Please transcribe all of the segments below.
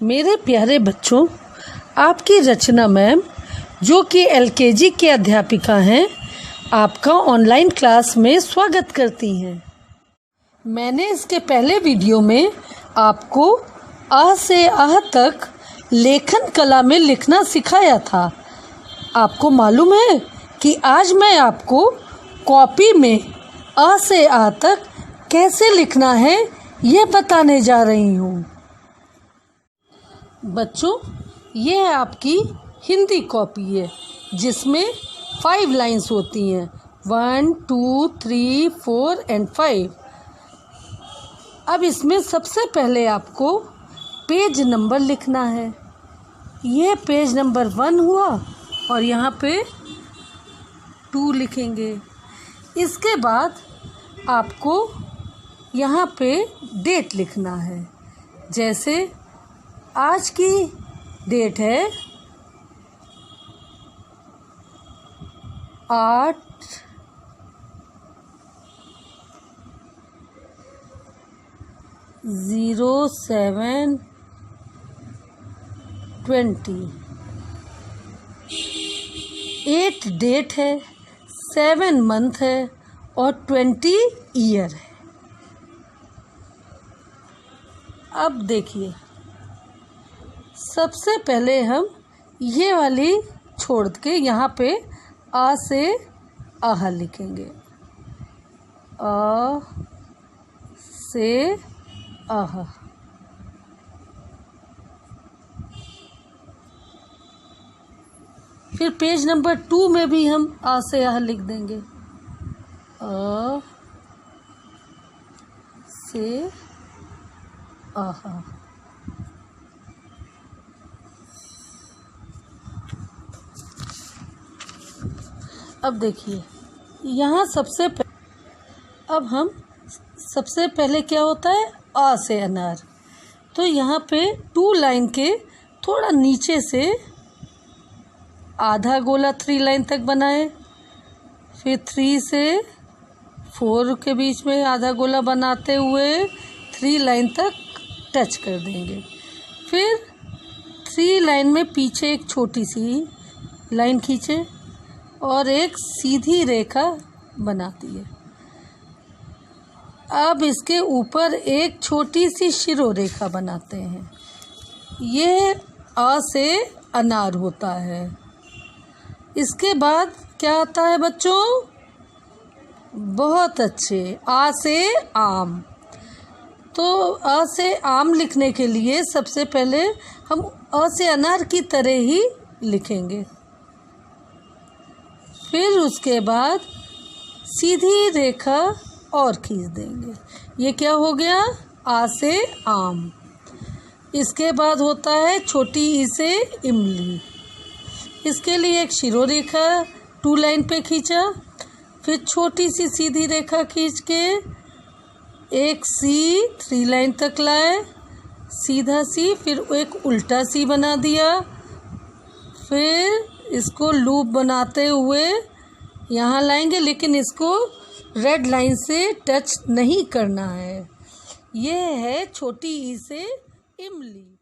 मेरे प्यारे बच्चों, आपकी रचना मैम जो कि एलकेजी की अध्यापिका हैं, आपका ऑनलाइन क्लास में स्वागत करती हैं। मैंने इसके पहले वीडियो में आपको अ से अह तक लेखन कला में लिखना सिखाया था। आपको मालूम है कि आज मैं आपको कॉपी में अ से आ तक कैसे लिखना है ये बताने जा रही हूँ। बच्चों, ये है आपकी हिंदी कॉपी है जिसमें 5 लाइंस होती हैं, 1 2 3 4 एंड 5। अब इसमें सबसे पहले आपको पेज नंबर लिखना है। ये पेज नंबर 1 हुआ और यहाँ पे 2 लिखेंगे। इसके बाद आपको यहाँ पे डेट लिखना है। जैसे आज की डेट है 8/07/20। 8 डेट है, 7 मंथ है और 20 ईयर है। अब देखिए, सबसे पहले हम ये वाली छोड़ के यहाँ पे आ से आह लिखेंगे। आ से आह। फिर पेज नंबर 2 में भी हम आ से आह लिख देंगे। आ से आह। अब देखिए, यहाँ अब हम सबसे पहले क्या होता है आ से अनार। तो यहाँ पे 2 लाइन के थोड़ा नीचे से आधा गोला 3 लाइन तक बनाए। फिर 3 से 4 के बीच में आधा गोला बनाते हुए 3 लाइन तक टच कर देंगे। फिर 3 लाइन में पीछे एक छोटी सी लाइन खींचे और एक सीधी रेखा बनाती है। अब इसके ऊपर एक छोटी सी शिरो रेखा बनाते हैं। ये आ से अनार होता है। इसके बाद क्या आता है बच्चों? बहुत अच्छे, आ से आम। तो आ से आम लिखने के लिए सबसे पहले हम आ से अनार की तरह ही लिखेंगे। फिर उसके बाद सीधी रेखा और खींच देंगे। ये क्या हो गया? आ से आम। इसके बाद होता है छोटी ई से इमली। इसके लिए एक शिरो रेखा 2 लाइन पे खींचा। फिर छोटी सी सीधी रेखा खींच के एक सी 3 लाइन तक लाए, सीधा सी। फिर एक उल्टा सी बना दिया। फिर इसको लूप बनाते हुए यहाँ लाएंगे, लेकिन इसको रेड लाइन से टच नहीं करना है। ये है छोटी ई से इमली।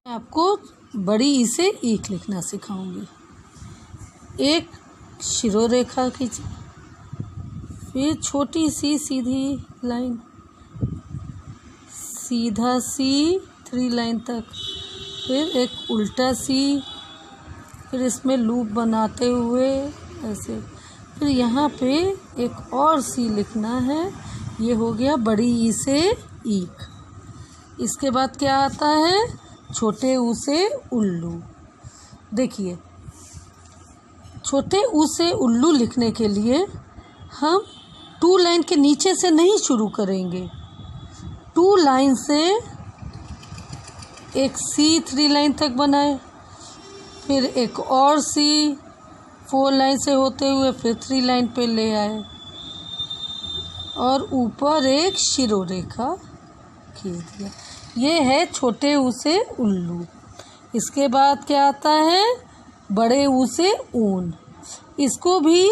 मैं आपको बड़ी ई से ईख लिखना सिखाऊंगी। एक शिरो रेखा खींची, फिर छोटी सी सीधी लाइन, सीधा सी 3 लाइन तक, फिर एक उल्टा सी, फिर इसमें लूप बनाते हुए ऐसे। फिर यहाँ पे एक और सी लिखना है। ये हो गया बड़ी ई से ईख। इसके बाद क्या आता है? छोटे ऊ से उल्लू। देखिए, छोटे ऊ से उल्लू लिखने के लिए हम 2 लाइन के नीचे से नहीं शुरू करेंगे। 2 लाइन से एक सी 3 लाइन तक बनाए, फिर एक और सी 4 लाइन से होते हुए फिर 3 लाइन पे ले आए और ऊपर एक शिरो रेखा खींच दिया। ये है छोटे ऊ से उल्लू। इसके बाद क्या आता है? बड़े ऊ से ऊन। इसको भी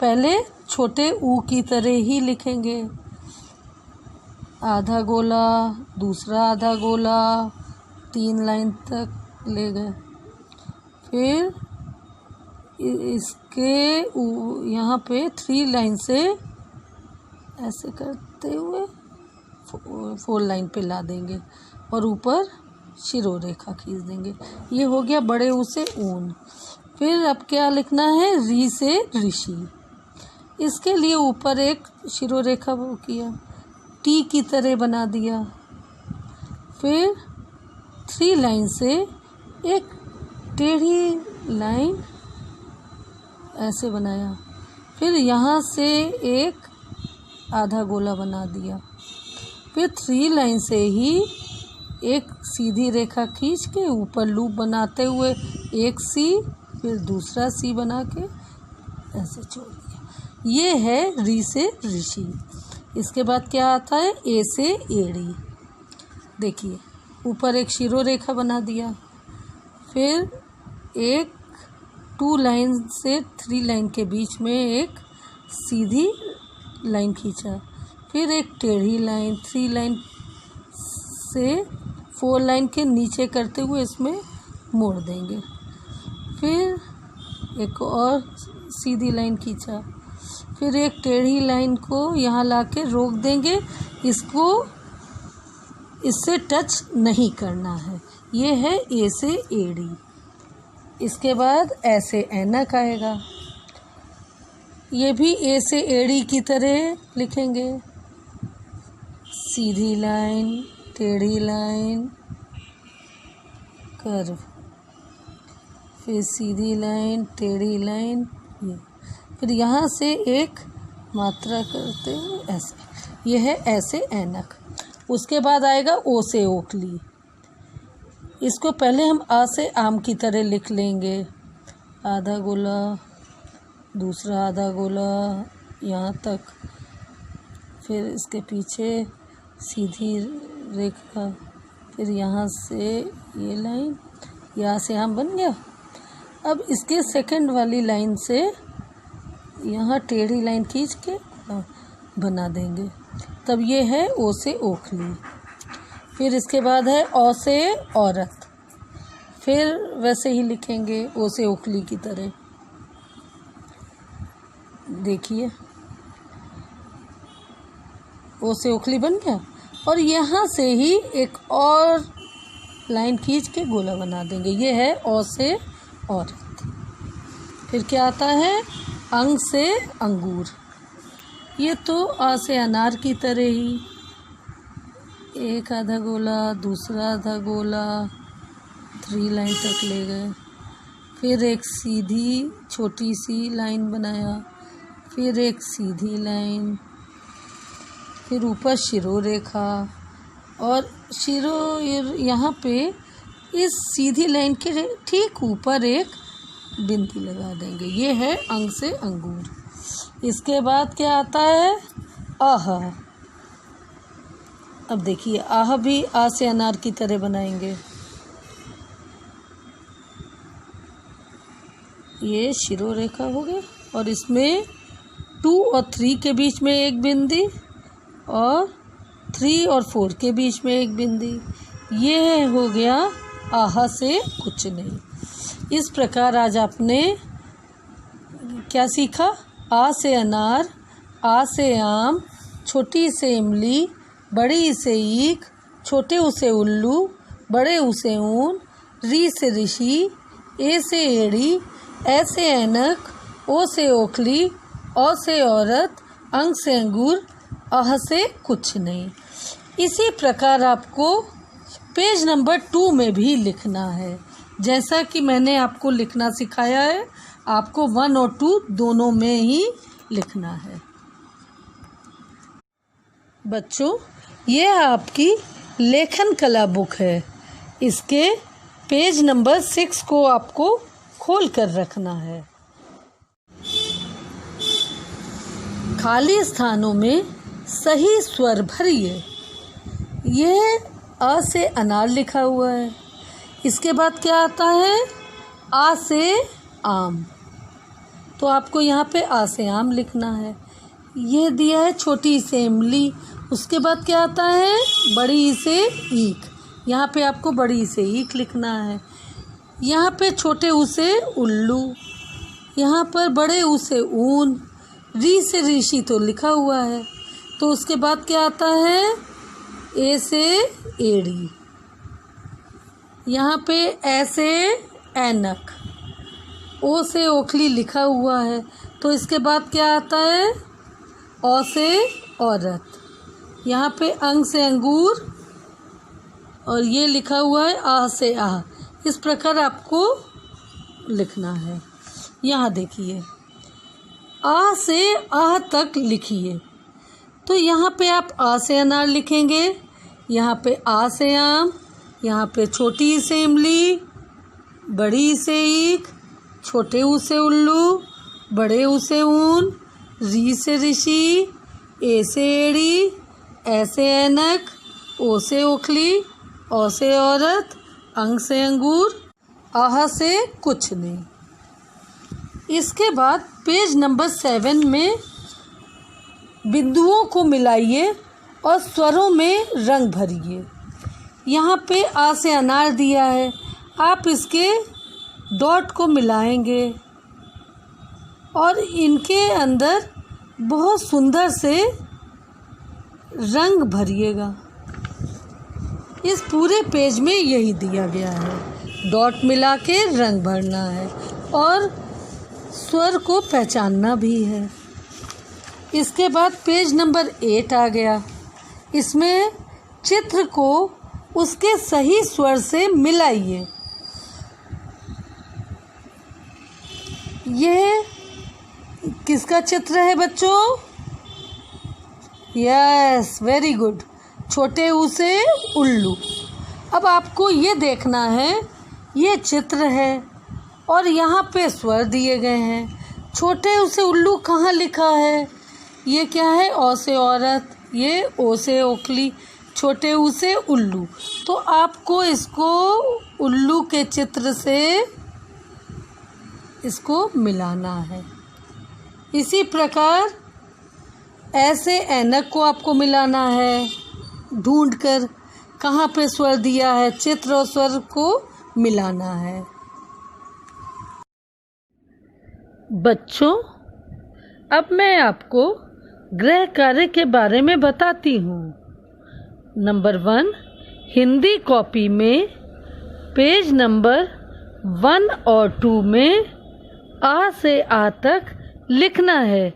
पहले छोटे ऊ की तरह ही लिखेंगे। आधा गोला, दूसरा आधा गोला, 3 लाइन तक ले गए। फिर इसके यहाँ पे 3 लाइन से ऐसे करते हुए 4 लाइन पे ला देंगे और ऊपर शिरोरेखा खींच देंगे। ये हो गया बड़े ऊ से ऊन। फिर अब क्या लिखना है, री से ऋषि। इसके लिए ऊपर एक शिरोरेखा वो किया, टी की तरह बना दिया। फिर 3 लाइन से एक टेढ़ी लाइन ऐसे बनाया। फिर यहाँ से एक आधा गोला बना दिया। फिर 3 लाइन से ही एक सीधी रेखा खींच के ऊपर लूप बनाते हुए एक सी, फिर दूसरा सी बना के ऐसे छोड़ दिया। ये है री से ऋषि। इसके बाद क्या आता है, ए से एड़ी। देखिए ऊपर एक शिरोरेखा बना दिया। फिर एक 2 लाइन से 3 लाइन के बीच में एक सीधी लाइन खींचा। फिर एक टेढ़ी लाइन 3 लाइन से 4 लाइन के नीचे करते हुए इसमें मोड़ देंगे। फिर एक और सीधी लाइन खींचा। फिर एक टेढ़ी लाइन को यहाँ लाके रोक देंगे, इसको इससे टच नहीं करना है। ये है ए से एड़ी। इसके बाद ऐसे ऐनक आएगा। ये भी ए से एड़ी की तरह लिखेंगे, सीधी लाइन टेढ़ी लाइन कर्व, फिर सीधी लाइन टेढ़ी लाइन, ये फिर यहाँ से एक मात्रा करते हुए ऐसे। ये है ऐसे ऐनक। उसके बाद आएगा ओ से ओखली। इसको पहले हम आ से आम की तरह लिख लेंगे, आधा गोला, दूसरा आधा गोला यहाँ तक, फिर इसके पीछे सीधी रेखा, फिर यहाँ से ये लाइन, यहाँ से आम बन गया। अब इसके सेकंड वाली लाइन से यहाँ टेढ़ी लाइन खींच के बना देंगे, तब ये है ओ से ओखली। फिर इसके बाद है औ से औरत। फिर वैसे ही लिखेंगे ओ से ओखली की तरह। देखिए ओ से ओखली बन गया और यहाँ से ही एक और लाइन खींच के गोला बना देंगे। ये है औ से औरत। फिर क्या आता है, अंग से अंगूर। ये तो आ से अनार की तरह ही, एक आधा गोला, दूसरा आधा गोला, 3 लाइन तक ले गए। फिर एक सीधी छोटी सी लाइन बनाया, फिर एक सीधी लाइन, फिर ऊपर शिरोरेखा और यहाँ पे इस सीधी लाइन के ठीक ऊपर एक बिंदी लगा देंगे। ये है अंग से अंगूर। इसके बाद क्या आता है, आह। अब देखिए आह भी आ से अनार की तरह बनाएंगे। ये शिरोरेखा हो गया और इसमें 2 और 3 के बीच में एक बिंदी और 3 और 4 के बीच में एक बिंदी। ये हो गया आहा से कुछ नहीं। इस प्रकार आज आपने क्या सीखा, आ से अनार, आ से आम, छोटी से इमली, बड़ी से ईख, छोटे ऊ से उल्लू, बड़े ऊ से ऊन, री से ऋषि, ए से एड़ी, ए से ऐनक, ओ से ओखली, औ से औरत, अंग से अंगूर, आह से कुछ नहीं। इसी प्रकार आपको पेज नंबर 2 में भी लिखना है। जैसा कि मैंने आपको लिखना सिखाया है, आपको 1 और 2 दोनों में ही लिखना है। बच्चों, ये आपकी लेखन कला बुक है। इसके पेज नंबर 6 को आपको खोल कर रखना है। खाली स्थानों में सही स्वर भरिए। ये आ से अनार लिखा हुआ है। इसके बाद क्या आता है, आ से आम, तो आपको यहाँ पे आ से आम लिखना है। ये दिया है छोटी से इमली। उसके बाद क्या आता है, बड़ी से ईख। यहाँ पे आपको बड़ी से ईख लिखना है। यहाँ पे छोटे ऊ से उल्लू, यहाँ पर बड़े ऊ से ऊन, री से ऋषि तो लिखा हुआ है, तो उसके बाद क्या आता है, ए से एड़ी, यहाँ पे ऐसे ऐनक, ओ से ओखली लिखा हुआ है, तो इसके बाद क्या आता है, औ से औरत, यहाँ पे अंग से अंगूर और ये लिखा हुआ है आ से आ। इस प्रकार आपको लिखना है। यहाँ देखिए आ से आ तक लिखिए, तो यहाँ पे आप आ से अनार लिखेंगे, यहाँ पे आ से आम, यहाँ पे छोटी ई से इमली, बड़ी ई से ईख, छोटे ऊ से उल्लू, बड़े ऊ से ऊन, री से ऋषि, ए से एड़ी, ऐ से ऐनक, ओ से ओखली, औ से औरत, अंग से अंगूर, आह से कुछ नहीं। इसके बाद पेज नंबर 7 में बिंदुओं को मिलाइए और स्वरों में रंग भरिए। यहाँ पे आ से अनार दिया है, आप इसके डॉट को मिलाएंगे और इनके अंदर बहुत सुंदर से रंग भरिएगा। इस पूरे पेज में यही दिया गया है, डॉट मिला के रंग भरना है और स्वर को पहचानना भी है। इसके बाद पेज नंबर 8 आ गया। इसमें चित्र को उसके सही स्वर से मिलाइए। यह किसका चित्र है बच्चों? यस, वेरी गुड, छोटे ऊ से उल्लू। अब आपको ये देखना है, ये चित्र है और यहाँ पे स्वर दिए गए हैं। छोटे ऊ से उल्लू कहाँ लिखा है? ये क्या है? औ से औरत, ये ओ से ओखली, छोटे ऊ से उल्लू। तो आपको इसको उल्लू के चित्र से इसको मिलाना है। इसी प्रकार ऐसे ऐनक को आपको मिलाना है, ढूंढकर कहाँ पे स्वर दिया है, चित्र और स्वर को मिलाना है। बच्चों, अब मैं आपको गृह कार्य के बारे में बताती हूँ। नंबर 1, हिंदी कॉपी में पेज नंबर 1 और 2 में आ से आ तक लिखना है,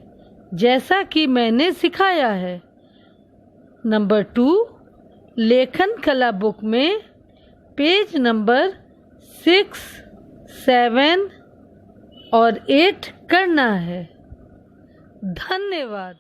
जैसा कि मैंने सिखाया है। नंबर 2, लेखन कला बुक में पेज नंबर 6, 7 और 8 करना है। धन्यवाद।